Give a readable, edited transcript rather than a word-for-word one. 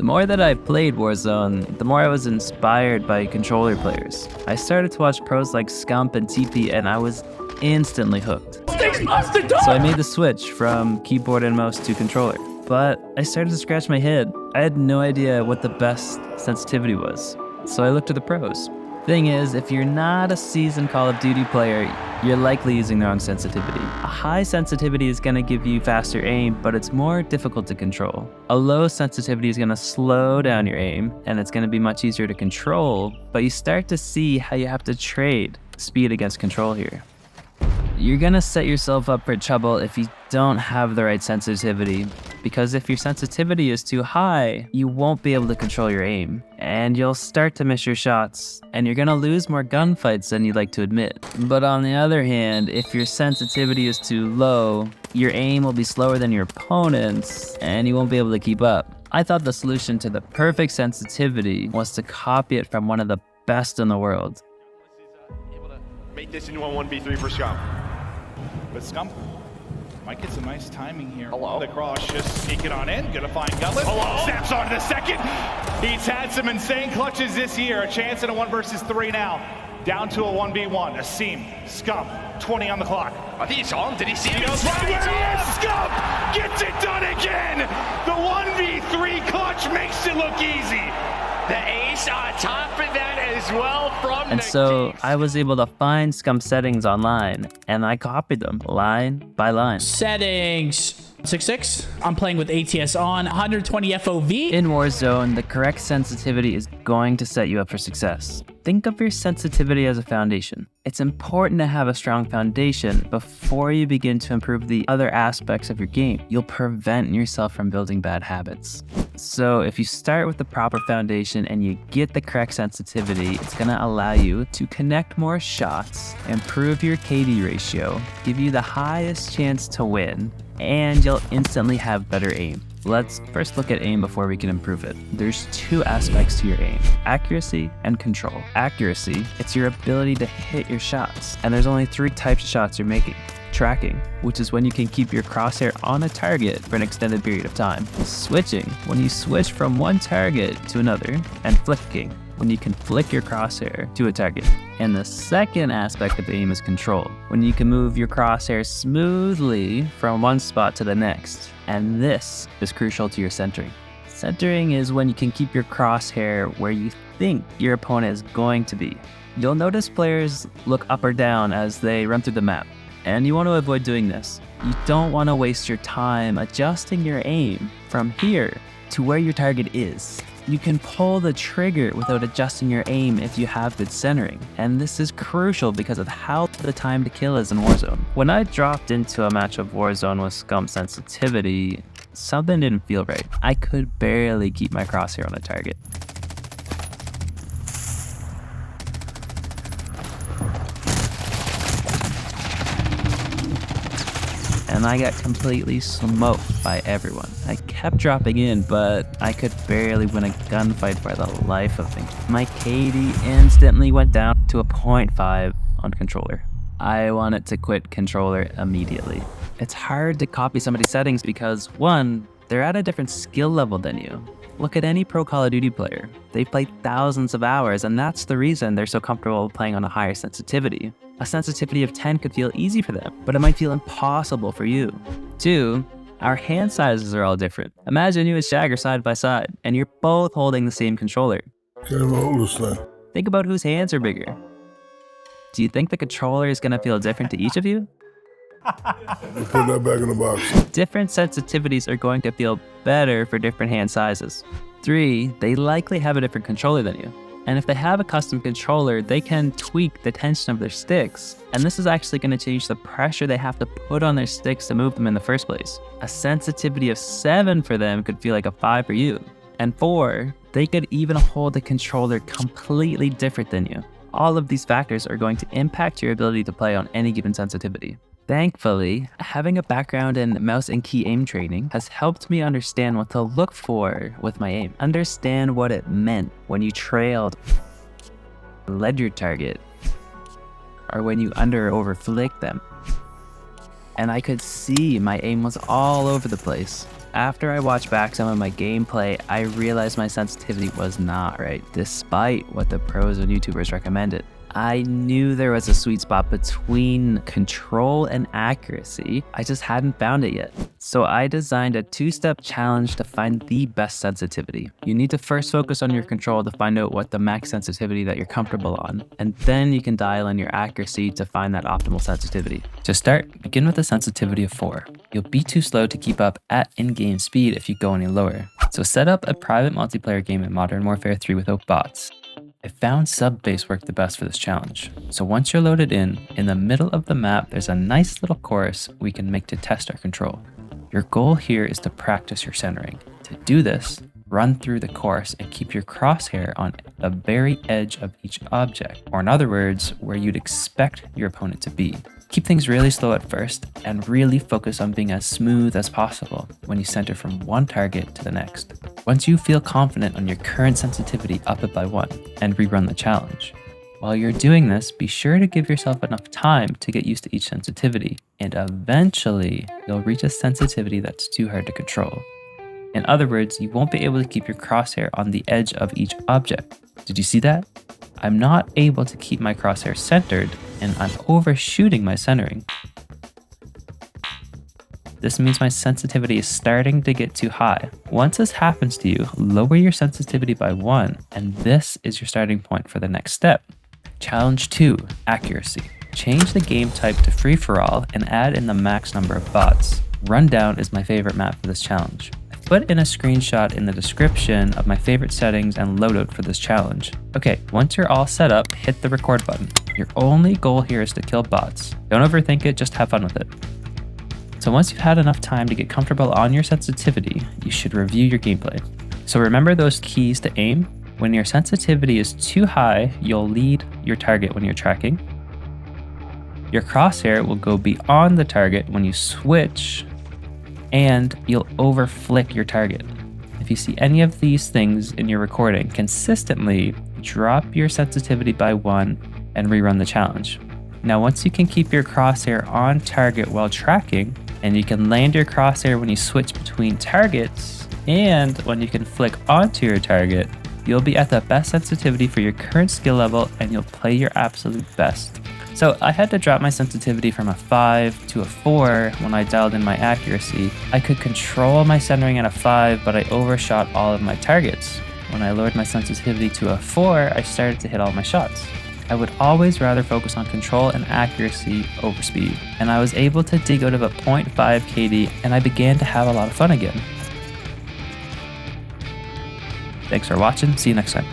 more that I played Warzone, the more I was inspired by controller players. I started to watch pros like Scump and TP and I was instantly hooked. So I made the switch from keyboard and mouse to controller. But I started to scratch my head. I had no idea what the best sensitivity was. So I looked to the pros. Thing is, if you're not a seasoned Call of Duty player, you're likely using the wrong sensitivity. A high sensitivity is going to give you faster aim, but it's more difficult to control. A low sensitivity is going to slow down your aim, and it's going to be much easier to control, but you start to see how you have to trade speed against control here. You're gonna set yourself up for trouble if you don't have the right sensitivity, because if your sensitivity is too high, you won't be able to control your aim, and you'll start to miss your shots, and you're gonna lose more gunfights than you'd like to admit. But on the other hand, if your sensitivity is too low, your aim will be slower than your opponent's, and you won't be able to keep up. I thought the solution to the perfect sensitivity was to copy it from one of the best in the world. Make this into a 1v3 for Scump. But Scump might get some nice timing here. Hello. The cross just sneaking on in. Gonna find Gutless. Hello. Snaps on to the second. He's had some insane clutches this year. A chance in a 1 versus 3 now. Down to a 1v1. Asim, Scump, 20 on the clock. I think it's on. Did he see it? He goes right where he is. Scump gets it done again. The 1v3 clutch makes it look easy. The ace on top of that as well from And the so Kings. I was able to find Scump settings online, and I copied them line by line. Settings 6.6. I'm playing with ATS on 120 FOV. In Warzone, the correct sensitivity is going to set you up for success. Think of your sensitivity as a foundation. It's important to have a strong foundation before you begin to improve the other aspects of your game. You'll prevent yourself from building bad habits. So if you start with the proper foundation and you get the correct sensitivity, it's gonna allow you to connect more shots, improve your KD ratio, give you the highest chance to win, and you'll instantly have better aim. Let's first look at aim before we can improve it. There's two aspects to your aim: accuracy and control. Accuracy, it's your ability to hit your shots. And there's only 3 types of shots you're making. Tracking, which is when you can keep your crosshair on a target for an extended period of time. Switching, when you switch from one target to another. And flicking, when you can flick your crosshair to a target. And the second aspect of aim is control, when you can move your crosshair smoothly from one spot to the next. And this is crucial to your centering. Centering is when you can keep your crosshair where you think your opponent is going to be. You'll notice players look up or down as they run through the map, and you want to avoid doing this. You don't want to waste your time adjusting your aim from here to where your target is. You can pull the trigger without adjusting your aim if you have good centering, and this is crucial because of how the time to kill is in Warzone. When I dropped into a match of Warzone with Scump sensitivity, something didn't feel right. I could barely keep my crosshair on a target. And I got completely smoked by everyone. I kept dropping in, but I could barely win a gunfight for the life of me. My KD instantly went down to a 0.5 on controller. I wanted to quit controller immediately. It's hard to copy somebody's settings because, one, they're at a different skill level than you. Look at any pro Call of Duty player. They've played thousands of hours, and that's the reason they're so comfortable playing on a higher sensitivity. A sensitivity of 10 could feel easy for them, but it might feel impossible for you. 2, our hand sizes are all different. Imagine you and Shagger side by side, and you're both holding the same controller. Can't hold this thing. Think about whose hands are bigger. Do you think the controller is gonna feel different to each of you? Put that back in the box. Different sensitivities are going to feel better for different hand sizes. 3, they likely have a different controller than you. And if they have a custom controller, they can tweak the tension of their sticks. And this is actually going to change the pressure they have to put on their sticks to move them in the first place. A sensitivity of 7 for them could feel like a 5 for you. And 4, they could even hold the controller completely different than you. All of these factors are going to impact your ability to play on any given sensitivity. Thankfully, having a background in mouse and key aim training has helped me understand what to look for with my aim. Understand what it meant when you trailed, led your target, or when you under or over flicked them. And I could see my aim was all over the place. after I watched back some of my gameplay, I realized my sensitivity was not right, despite what the pros and YouTubers recommended. I knew there was a sweet spot between control and accuracy, I just hadn't found it yet. So I designed a 2-step challenge to find the best sensitivity. You need to first focus on your control to find out what the max sensitivity that you're comfortable on, and then you can dial in your accuracy to find that optimal sensitivity. To start, begin with a sensitivity of 4. You'll be too slow to keep up at in-game speed if you go any lower. So set up a private multiplayer game in Modern Warfare 3 without bots. I found sub-base worked the best for this challenge. So once you're loaded in the middle of the map, there's a nice little course we can make to test our control. Your goal here is to practice your centering. To do this, run through the course and keep your crosshair on the very edge of each object, or in other words, where you'd expect your opponent to be. Keep things really slow at first and really focus on being as smooth as possible when you center from one target to the next. Once you feel confident on your current sensitivity, up it by 1 and rerun the challenge. While you're doing this, be sure to give yourself enough time to get used to each sensitivity, and eventually you'll reach a sensitivity that's too hard to control. In other words, you won't be able to keep your crosshair on the edge of each object. Did you see that? I'm not able to keep my crosshair centered, and I'm overshooting my centering. This means my sensitivity is starting to get too high. Once this happens to you, lower your sensitivity by 1, and this is your starting point for the next step. Challenge 2, accuracy. Change the game type to free-for-all and add in the max number of bots. Rundown is my favorite map for this challenge. I've put in a screenshot in the description of my favorite settings and loadout for this challenge. Okay, once you're all set up, hit the record button. Your only goal here is to kill bots. Don't overthink it, just have fun with it. So once you've had enough time to get comfortable on your sensitivity, you should review your gameplay. So remember those keys to aim? When your sensitivity is too high, you'll lead your target when you're tracking. Your crosshair will go beyond the target when you switch, and you'll overflick your target. If you see any of these things in your recording, consistently drop your sensitivity by 1 and rerun the challenge. Now, once you can keep your crosshair on target while tracking, and you can land your crosshair when you switch between targets, and when you can flick onto your target, you'll be at the best sensitivity for your current skill level and you'll play your absolute best. So I had to drop my sensitivity from a 5 to a 4 when I dialed in my accuracy. I could control my centering at a 5, but I overshot all of my targets. When I lowered my sensitivity to a 4, I started to hit all my shots. I would always rather focus on control and accuracy over speed, and I was able to dig out of a 0.5 KD, and I began to have a lot of fun again. Thanks for watching, see you next time.